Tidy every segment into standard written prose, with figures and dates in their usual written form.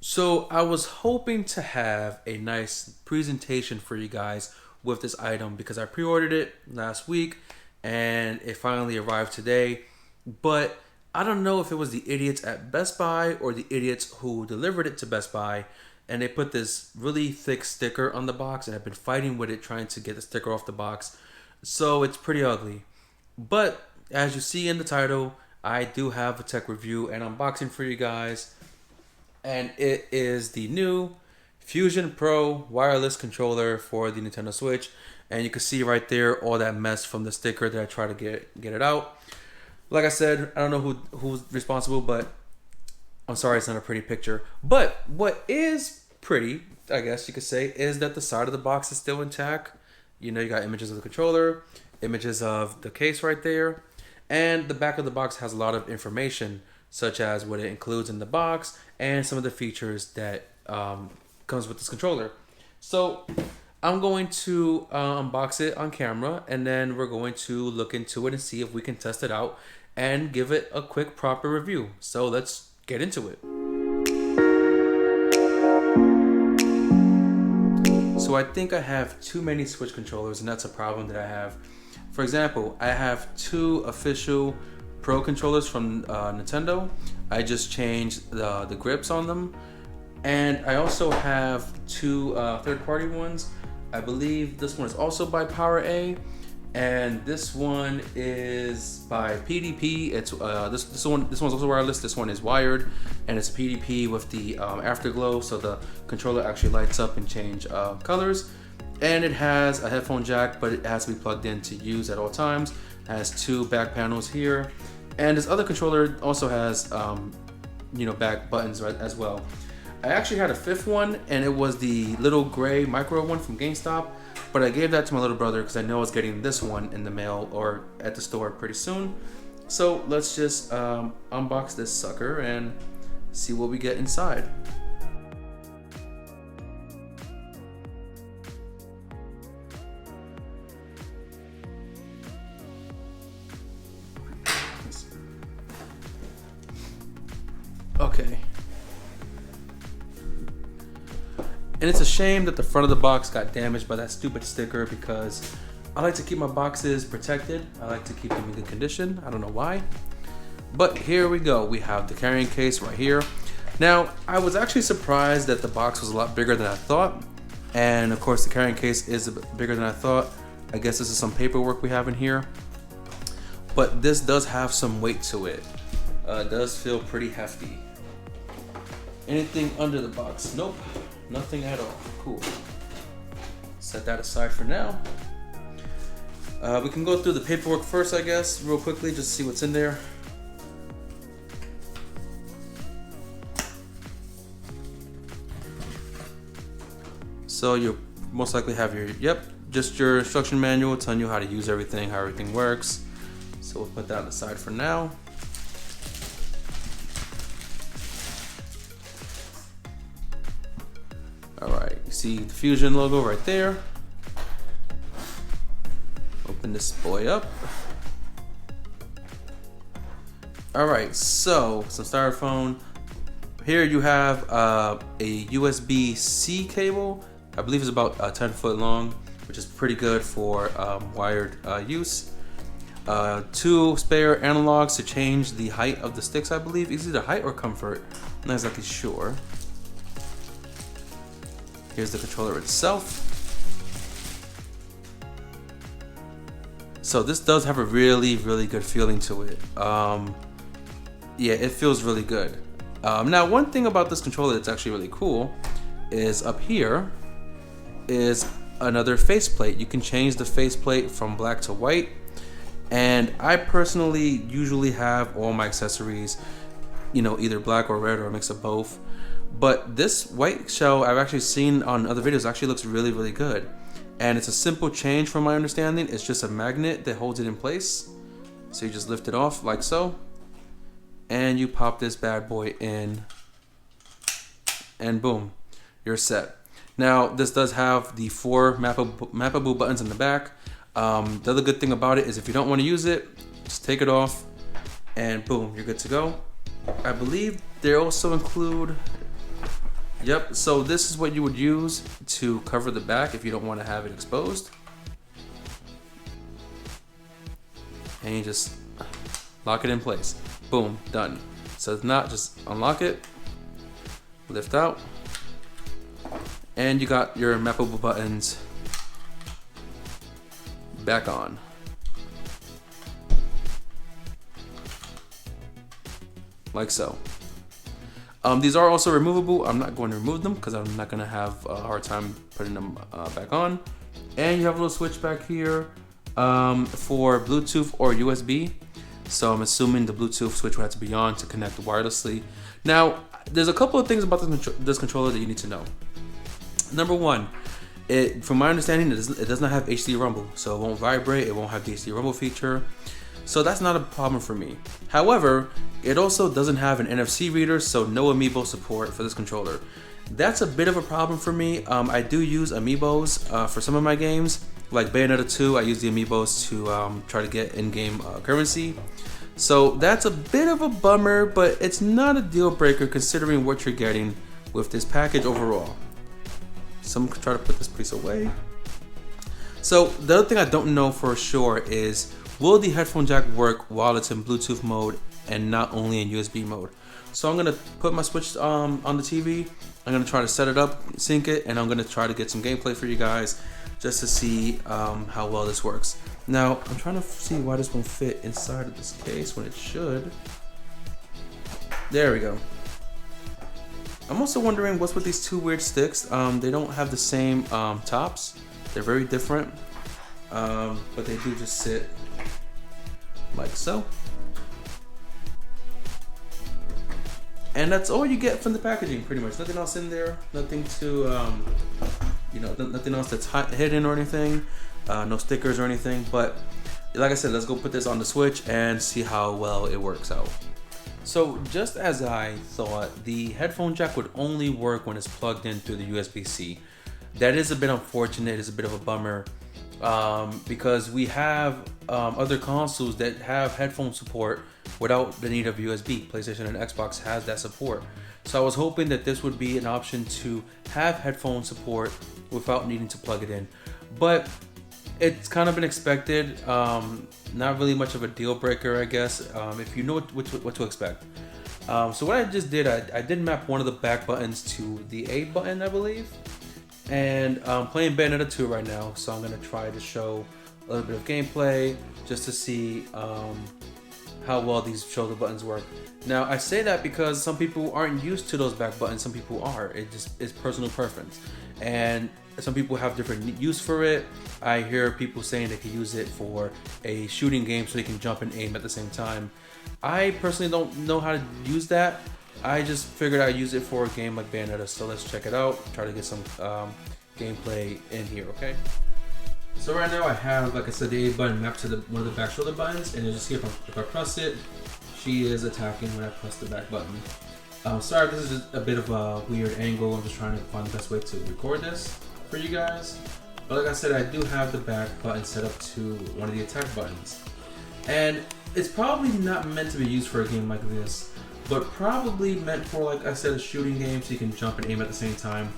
So I was hoping to have a nice presentation for you guys with this item because I pre-ordered it last week and it finally arrived today. But I don't know if it was the idiots at Best Buy or the idiots who delivered it to Best Buy, and they put this really thick sticker on the box, and I've been fighting with it trying to get the sticker off the box. So it's pretty ugly. But as you see in the title, I do have a tech review and unboxing for you guys, and it is the new Fusion Pro wireless controller for the Nintendo Switch. And you can see right there all that mess from the sticker that I try to get it out. Like I said, I don't know who's responsible, but I'm sorry it's not a pretty picture. But what is pretty, I guess you could say, is that the side of the box is still intact. You know, you got images of the controller, images of the case right there, and the back of the box has a lot of information, such as what it includes in the box and some of the features that comes with this controller. So I'm going to unbox it on camera, and then we're going to look into it and see if we can test it out and give it a quick proper review. So let's get into it. So I think I have too many Switch controllers, and that's a problem that I have. For example, I have two official Pro controllers from Nintendo. I just changed the grips on them. And I also have two third-party ones. I believe this one is also by PowerA, and this one is by PDP. It's this one's also wireless. This one is wired, and it's PDP with the afterglow, so the controller actually lights up and change colors. And it has a headphone jack, but it has to be plugged in to use at all times. It has two back panels here, and this other controller also has back buttons as well. I actually had a fifth one, and it was the little gray micro one from GameStop, but I gave that to my little brother because I know I was getting this one in the mail or at the store pretty soon. So let's just unbox this sucker and see what we get inside. Okay. And it's a shame that the front of the box got damaged by that stupid sticker, because I like to keep my boxes protected. I like to keep them in good condition. I don't know why. But here we go. We have the carrying case right here. Now, I was actually surprised that the box was a lot bigger than I thought. And of course, the carrying case is a bit bigger than I thought. I guess this is some paperwork we have in here. But this does have some weight to it. It does feel pretty hefty. Anything under the box? Nope. Nothing at all. Cool. Set that aside for now. We can go through the paperwork first, I guess, real quickly, just to see what's in there. So you'll most likely have just your instruction manual telling you how to use everything, how everything works. So we'll put that aside for now. Alright, you see the Fusion logo right there. Open this boy up. Alright, so some styrofoam. Here you have a USB-C cable. I believe it's about 10 foot long, which is pretty good for wired use. Two spare analogs to change the height of the sticks, I believe. Is it either height or comfort? I'm not exactly sure. Here's the controller itself. So this does have a really good feeling to it. Yeah, it feels really good. Now, one thing about this controller that's actually really cool is up here is another faceplate. You can change the faceplate from black to white. And I personally usually have all my accessories, either black or red or a mix of both. But this white shell I've actually seen on other videos actually looks really good. And it's a simple change from my understanding. It's just a magnet that holds it in place. So you just lift it off like so. And you pop this bad boy in. And boom, you're set. Now, this does have the 4 mappable buttons in the back. The other good thing about it is if you don't want to use it, just take it off and boom, you're good to go. I believe they also include Yep, so this is what you would use to cover the back if you don't want to have it exposed. And you just lock it in place. Boom, done. So it's not, just unlock it, lift out, and you got your mappable buttons back on. Like so. These are also removable. I'm not going to remove them because I'm not going to have a hard time putting them back on. And you have a little switch back here for Bluetooth or USB. So I'm assuming the Bluetooth switch would have to be on to connect wirelessly. Now, there's a couple of things about this controller that you need to know. Number one, from my understanding, it does not have HD rumble. So it won't vibrate, it won't have the HD rumble feature. So that's not a problem for me. However, it also doesn't have an NFC reader, so no amiibo support for this controller. That's a bit of a problem for me. I do use amiibos for some of my games. Like Bayonetta 2, I use the amiibos to try to get in-game currency. So that's a bit of a bummer, but it's not a deal breaker considering what you're getting with this package overall. So I'm gonna try to put this piece away. So the other thing I don't know for sure is, will the headphone jack work while it's in Bluetooth mode and not only in USB mode? So I'm gonna put my Switch on the TV. I'm gonna try to set it up, sync it, and I'm gonna try to get some gameplay for you guys just to see how well this works. Now, I'm trying to see why this won't fit inside of this case when it should. There we go. I'm also wondering what's with these two weird sticks. They don't have the same tops. They're very different, but they do just sit like so. And that's all you get from the packaging, pretty much. Nothing else in there. Nothing to, nothing else that's hidden or anything. No stickers or anything. But like I said, let's go put this on the Switch and see how well it works out. So just as I thought, the headphone jack would only work when it's plugged in through the USB-C. That is a bit unfortunate. It's a bit of a bummer. Because we have other consoles that have headphone support without the need of USB. PlayStation and Xbox has that support. So I was hoping that this would be an option to have headphone support without needing to plug it in. But it's kind of been expected. Not really much of a deal breaker, I guess, if you know what to expect. So what I just did, I did map one of the back buttons to the A button, I believe. And I'm playing Bayonetta 2 right now, so I'm gonna try to show a little bit of gameplay just to see how well these shoulder buttons work. Now, I say that because some people aren't used to those back buttons, some people are. It just is personal preference. And some people have different use for it. I hear people saying they can use it for a shooting game so they can jump and aim at the same time. I personally don't know how to use that. I just figured I'd use it for a game like Bayonetta, so let's check it out. Try to get some gameplay in here, okay? So right now I have, like I said, the A button mapped to one of the back shoulder buttons, and you'll just see if I press it, she is attacking when I press the back button. Sorry, this is just a bit of a weird angle. I'm just trying to find the best way to record this for you guys. But like I said, I do have the back button set up to one of the attack buttons. And it's probably not meant to be used for a game like this, but probably meant for, like I said, a shooting game so you can jump and aim at the same time.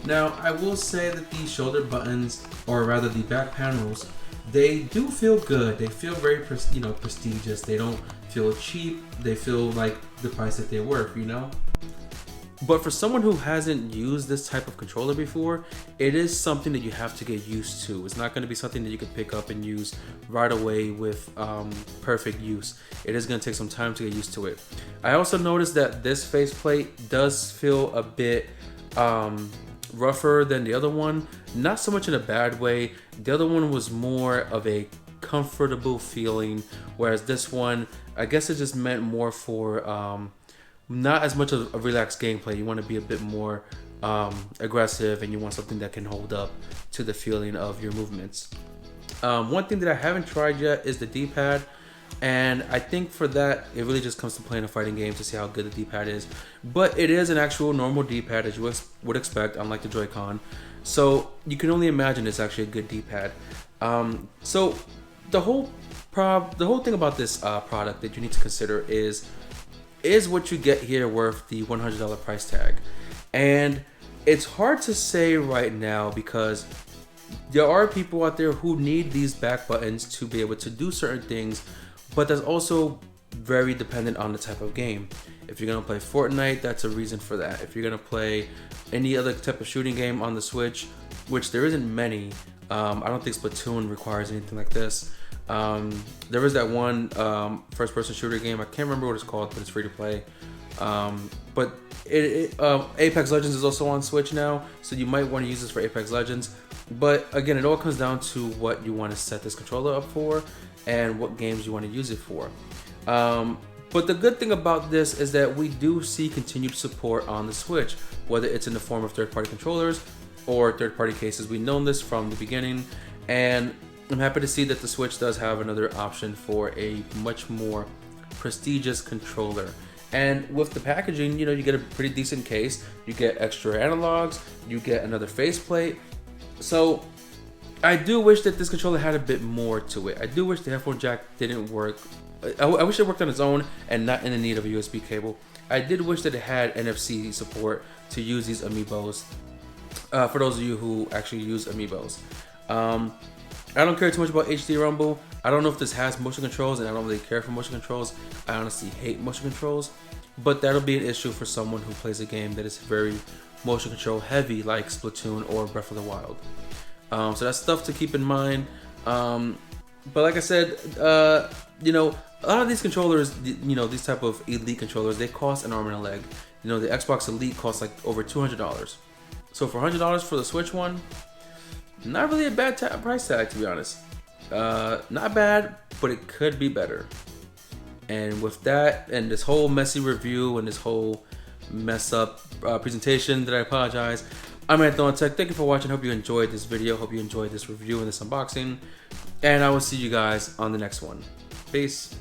Now, I will say that these shoulder buttons, or rather the back panels, they do feel good. They feel very prestigious. They don't feel cheap. They feel like the price that they're worth, you know? But for someone who hasn't used this type of controller before, it is something that you have to get used to. It's not going to be something that you can pick up and use right away with perfect use. It is going to take some time to get used to it. I also noticed that this faceplate does feel a bit rougher than the other one. Not so much in a bad way. The other one was more of a comfortable feeling, whereas this one, I guess it just meant more for not as much of a relaxed gameplay. You want to be a bit more aggressive, and you want something that can hold up to the feeling of your movements. One thing that I haven't tried yet is the D-pad, and I think for that it really just comes to playing a fighting game to see how good the D-pad is. But it is an actual normal D-pad as you would expect, unlike the Joy-Con. So you can only imagine it's actually a good D-pad. So the whole thing about this product that you need to consider is what you get here worth the $100 price tag? And it's hard to say right now because there are people out there who need these back buttons to be able to do certain things, but that's also very dependent on the type of game. If you're gonna play Fortnite, that's a reason for that. If you're gonna play any other type of shooting game on the Switch, which there isn't many, I don't think Splatoon requires anything like this. There is that one first-person shooter game. I can't remember what it's called, but it's free to play. But Apex Legends is also on Switch now, so you might want to use this for Apex Legends. But again, it all comes down to what you want to set this controller up for and what games you want to use it for. But the good thing about this is that we do see continued support on the Switch, whether it's in the form of third-party controllers or third-party cases. We've known this from the beginning, and I'm happy to see that the Switch does have another option for a much more prestigious controller. And with the packaging, you know, you get a pretty decent case, you get extra analogs, you get another faceplate. So I do wish that this controller had a bit more to it. I do wish the headphone jack didn't work. I wish it worked on its own and not in the need of a USB cable. I did wish that it had NFC support to use these amiibos. For those of you who actually use amiibos. I don't care too much about HD Rumble. I don't know if this has motion controls, and I don't really care for motion controls. I honestly hate motion controls, but that'll be an issue for someone who plays a game that is very motion control heavy, like Splatoon or Breath of the Wild. So that's stuff to keep in mind. But like I said, you know, a lot of these controllers, you know, these type of elite controllers, they cost an arm and a leg. You know, the Xbox Elite costs like over $200. So for $100 for the Switch one, not really a bad price tag, to be honest. Not bad, but it could be better. And with that, and this whole messy review and this whole mess up presentation, that I apologize. I'm Anthony Tech. Thank you for watching. Hope you enjoyed this video. Hope you enjoyed this review and this unboxing. And I will see you guys on the next one. Peace.